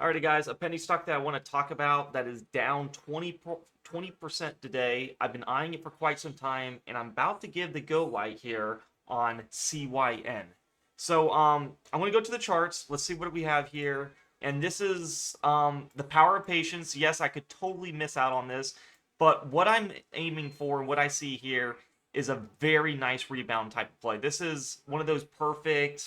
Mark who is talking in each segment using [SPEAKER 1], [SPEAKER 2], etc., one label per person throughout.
[SPEAKER 1] Alrighty, guys, a penny stock that I want to talk about that is down 20% today. I've been eyeing it for quite some time, and I'm about to give the go light here on CYN. So I'm going to go to the charts. Let's see what we have here. And this is the power of patience. Yes, I could totally miss out on this, but what I'm aiming for and what I see here is a very nice rebound type of play. This is one of those perfect,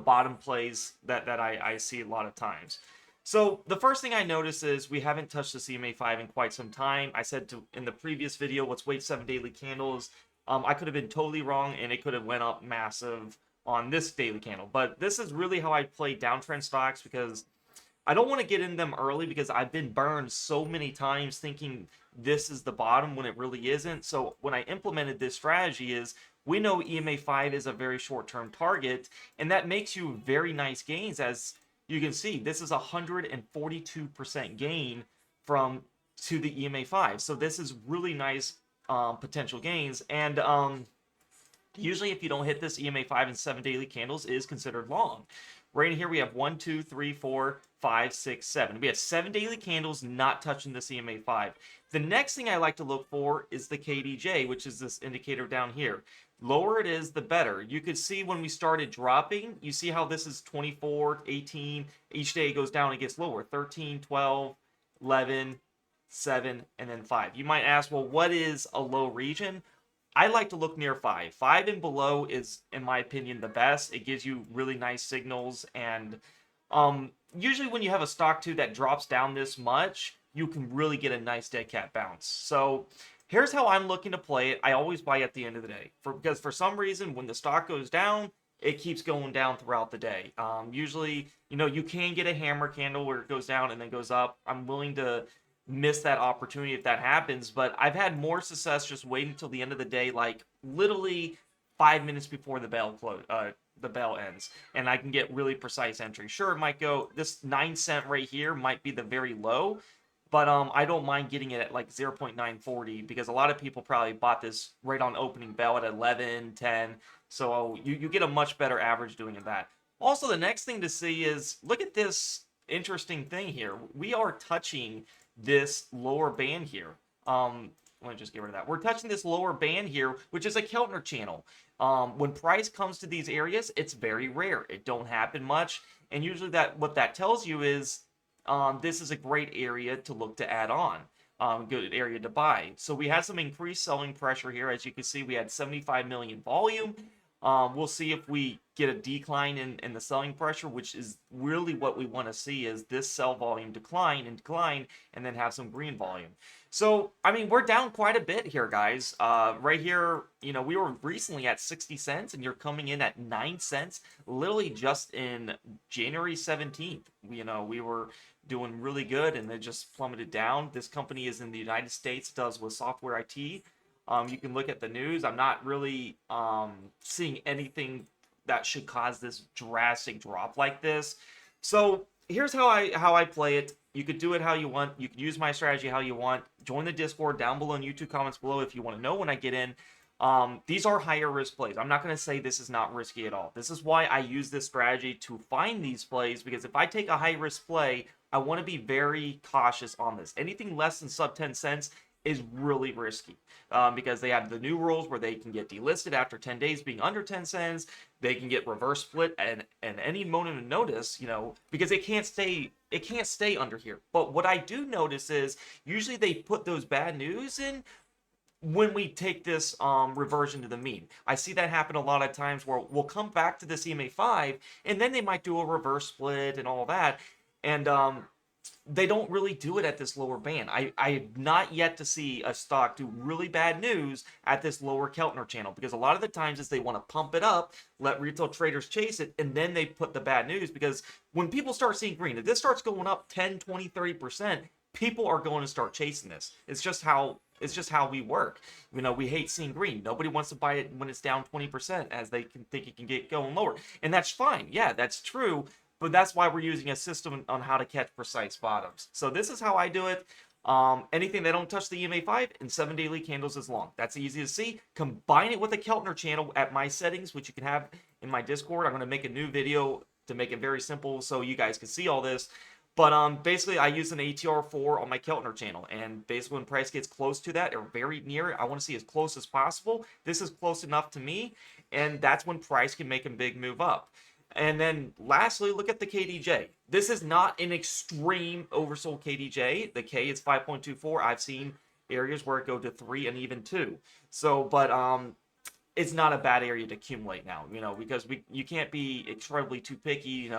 [SPEAKER 1] bottom plays that I see a lot of times. So the first thing I notice is we haven't touched the CMA5 in quite some time. I said in the previous video, let's wait 7 daily candles. I could have been totally wrong, and it could have went up massive on this daily candle. But this is really how I play downtrend stocks because I don't want to get in them early because I've been burned so many times thinking this is the bottom when it really isn't. So when I implemented this strategy is we know EMA5 is a very short-term target, and that makes you very nice gains. As you can see, this is 142% gain from to the EMA5. So this is really nice potential gains. And usually if you don't hit this, EMA5 in 7 daily candles is considered long. Right in here we have 1, 2, 3, 4, 5, 6, 7. We have 7 daily candles not touching this EMA5. The next thing I like to look for is the KDJ, which is this indicator down here. Lower it is, the better. You could see when we started dropping, you see how this is 24, 18. Each day it goes down and gets lower. 13, 12, 11, 7, and then 5. You might ask, well, what is a low region? I like to look near 5. 5 and below is, in my opinion, the best. It gives you really nice signals. And usually when you have a stock too that drops down this much, you can really get a nice dead cat bounce. So here's how I'm looking to play it. I always buy at the end of the day because for some reason when the stock goes down, it keeps going down throughout the day. Usually, you can get a hammer candle where it goes down and then goes up. I'm willing to miss that opportunity if that happens, but I've had more success just waiting until the end of the day, like literally 5 minutes before the bell ends, and I can get really precise entry. Sure, it might go this 9 cent right here might be the very low, but I don't mind getting it at like 0.940 because a lot of people probably bought this right on opening bell at 11, 10. So you get a much better average doing that. Also, the next thing to see is look at this interesting thing here. We are touching this lower band here. Let me just get rid of that. We're touching this lower band here, which is a Keltner channel. When price comes to these areas, it's very rare. It don't happen much, and usually what that tells you is this is a great area to look to add on. Good area to buy. So we had some increased selling pressure here. As you can see, we had 75 million volume. We'll see if we get a decline in the selling pressure, which is really what we want to see is this sell volume decline, and then have some green volume. So, I mean, we're down quite a bit here, guys. Right here, we were recently at 60 cents, and you're coming in at 9 cents, literally just in January 17th. We were doing really good, and it just plummeted down. This company is in the United States, does with software IT. You can look at the news. I'm not really seeing anything that should cause this drastic drop like this. So here's how I play it. You could do it how you want. You can use my strategy how you want. Join the Discord down below in YouTube comments below if you want to know when I get in. These are higher risk plays. I'm not going to say this is not risky at all. This is why I use this strategy to find these plays, because if I take a high risk play, I want to be very cautious on this. Anything less than sub 10 cents is really risky because they have the new rules where they can get delisted after 10 days being under 10 cents. They can get reverse split and any moment of notice, because it can't stay under here. But what I do notice is usually they put those bad news in when we take this reversion to the mean. I see that happen a lot of times where we'll come back to this EMA5 and then they might do a reverse split and all that. And they don't really do it at this lower band. I have not yet to see a stock do really bad news at this lower Keltner channel, because a lot of the times is they want to pump it up, let retail traders chase it, and then they put the bad news, because when people start seeing green, if this starts going up 10, 20, 30%, people are going to start chasing this. It's just how we work. We hate seeing green. Nobody wants to buy it when it's down 20% as they can think it can get going lower. And that's fine. Yeah, that's true. But that's why we're using a system on how to catch precise bottoms. So this is how I do it. Anything that don't touch the EMA5 in 7 daily candles is long. That's easy to see. Combine it with the Keltner channel at my settings, which you can have in my Discord. I'm going to make a new video to make it very simple so you guys can see all this. But basically, I use an ATR4 on my Keltner channel, and basically when price gets close to that or very near it, I want to see as close as possible. This is close enough to me, and that's when price can make a big move up. And then lastly, look at the KDJ. This is not an extreme oversold KDJ. The K is 5.24. I've seen areas where it go to 3 and even 2. So, but it's not a bad area to accumulate now, because you can't be incredibly too picky,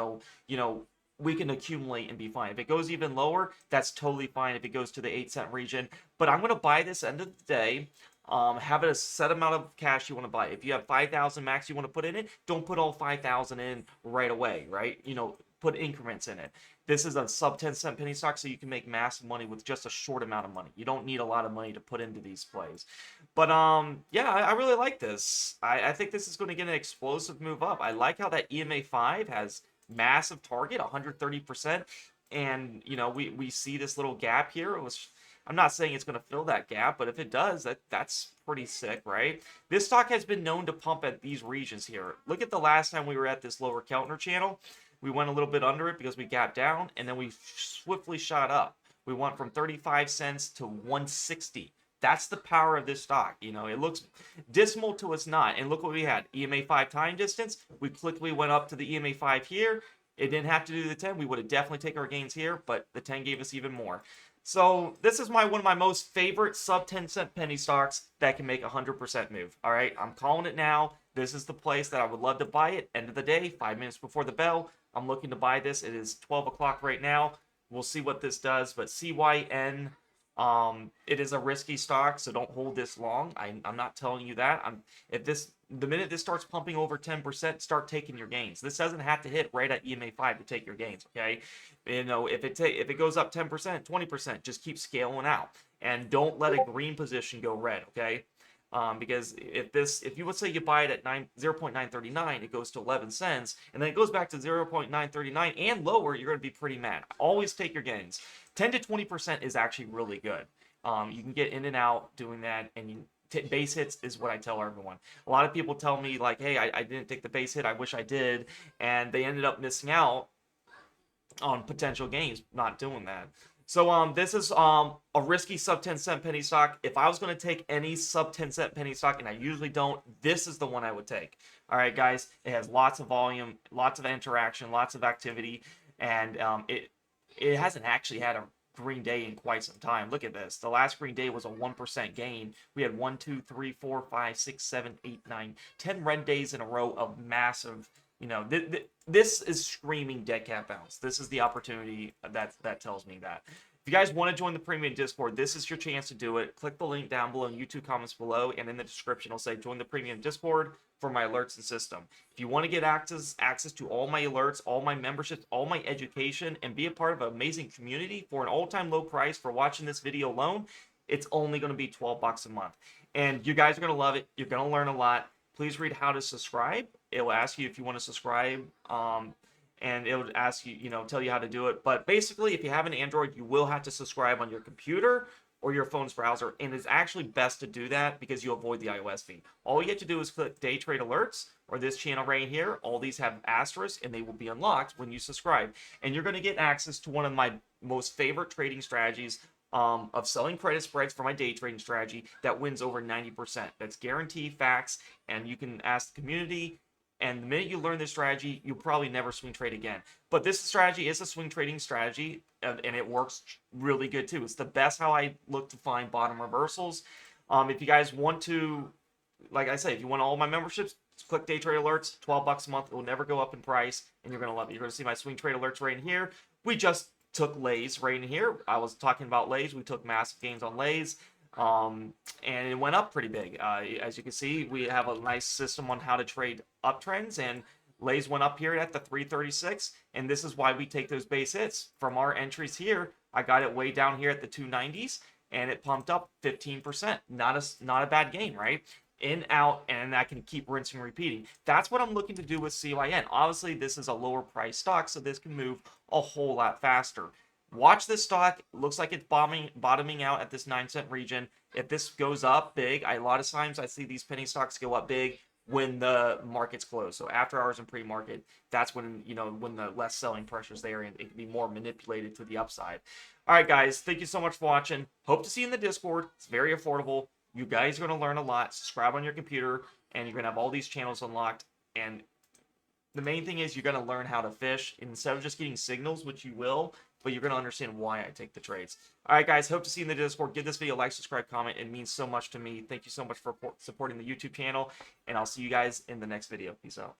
[SPEAKER 1] we can accumulate and be fine. If it goes even lower, that's totally fine if it goes to the 8 cent region. But I'm going to buy this end of the day. Have it a set amount of cash you want to buy. If you have 5,000 max you want to put in it, don't put all 5,000 in right away, right? Put increments in it. This is a sub 10-cent penny stock, so you can make massive money with just a short amount of money. You don't need a lot of money to put into these plays. But yeah, I really like this. I think this is going to get an explosive move up. I like how that EMA 5 has massive target, 130%, and we see this little gap here. I'm not saying it's going to fill that gap, but if it does, that's pretty sick, right? This stock has been known to pump at these regions here. Look at the last time we were at this lower Keltner channel. We went a little bit under it because we gapped down, and then we swiftly shot up. We went from 35 cents to 160. That's the power of this stock. It looks dismal to it's not. And look what we had. EMA 5 time distance. We quickly went up to the EMA 5 here. It didn't have to do the 10. We would have definitely taken our gains here, but the 10 gave us even more. So this is one of my most favorite sub 10-cent penny stocks that can make a 100% move. All right, I'm calling it now. This is the place that I would love to buy it. End of the day, 5 minutes before the bell, I'm looking to buy this. It is 12 o'clock right now. We'll see what this does, but CYN, it is a risky stock, so don't hold this long. I'm not telling you that. The minute this starts pumping over 10%, start taking your gains. This doesn't have to hit right at EMA 5 to take your gains, okay? If it goes up 10%, 20%, just keep scaling out. And don't let a green position go red, okay? Because if you would say you buy it at 0.939, it goes to 11 cents, and then it goes back to 0.939 and lower, you're going to be pretty mad. Always take your gains. 10 to 20% is actually really good. You can get in and out doing that, and base hits is what I tell everyone. A lot of people tell me, like, hey, I didn't take the base hit, I wish I did, and they ended up missing out on potential gains not doing that. So this is a risky sub 10-cent penny stock. If I was going to take any sub 10-cent penny stock, and I usually don't, this is the one I would take. All right, guys, it has lots of volume, lots of interaction, lots of activity, and it hasn't actually had a green day in quite some time. Look at this. The last green day was a 1% gain. We had 1, 2, 3, 4, 5, 6, 7, 8, 9, 10 red days in a row of massive. This is screaming dead cat bounce. This is the opportunity that tells me that. If you guys want to join the premium Discord, this is your chance to do it. Click the link down below in YouTube comments below, and in the description it'll say join the premium Discord for my alerts and system. If you want to get access to all my alerts, all my memberships, all my education, and be a part of an amazing community for an all-time low price for watching this video alone, it's only going to be $12 a month. And you guys are going to love it. You're going to learn a lot. Please read how to subscribe. It will ask you if you want to subscribe, and it will ask you, tell you how to do it. But basically, if you have an Android, you will have to subscribe on your computer or your phone's browser, and it's actually best to do that because you avoid the iOS feed. All you have to do is click Day Trade Alerts or this channel right here. All these have asterisks, and they will be unlocked when you subscribe. And you're going to get access to one of my most favorite trading strategies of selling credit spreads for my day trading strategy that wins over 90%. That's guaranteed facts, and you can ask the community. And the minute you learn this strategy, you'll probably never swing trade again. But this strategy is a swing trading strategy, and it works really good too. It's the best how I look to find bottom reversals. If you guys want to, like I say, if you want all my memberships, click Day Trade Alerts, $12 a month. It will never go up in price, and you're going to love it. You're going to see my swing trade alerts right in here. We just took lays right in here. I was talking about lays. We took massive gains on lays. And it went up pretty big. As you can see, we have a nice system on how to trade uptrends, and lays went up here at the 336, and this is why we take those base hits. From our entries here, I got it way down here at the 290s, and it pumped up 15%. Not a bad gain, right? In, out, and I can keep rinsing and repeating. That's what I'm looking to do with CYN. Obviously, this is a lower price stock, so this can move a whole lot faster. Watch this stock. Looks like it's bottoming out at this 9-cent region. If this goes up big, a lot of times I see these penny stocks go up big when the market's closed. So after hours and pre-market, that's when, you know, when the less selling pressure is there and it can be more manipulated to the upside. All right, guys, thank you so much for watching. Hope to see you in the Discord. It's very affordable. You guys are going to learn a lot. Subscribe on your computer, and you're going to have all these channels unlocked. And the main thing is you're going to learn how to fish instead of just getting signals, which you will, but you're going to understand why I take the trades. All right, guys, hope to see you in the Discord. Give this video a like, subscribe, comment. It means so much to me. Thank you so much for supporting the YouTube channel, and I'll see you guys in the next video. Peace out.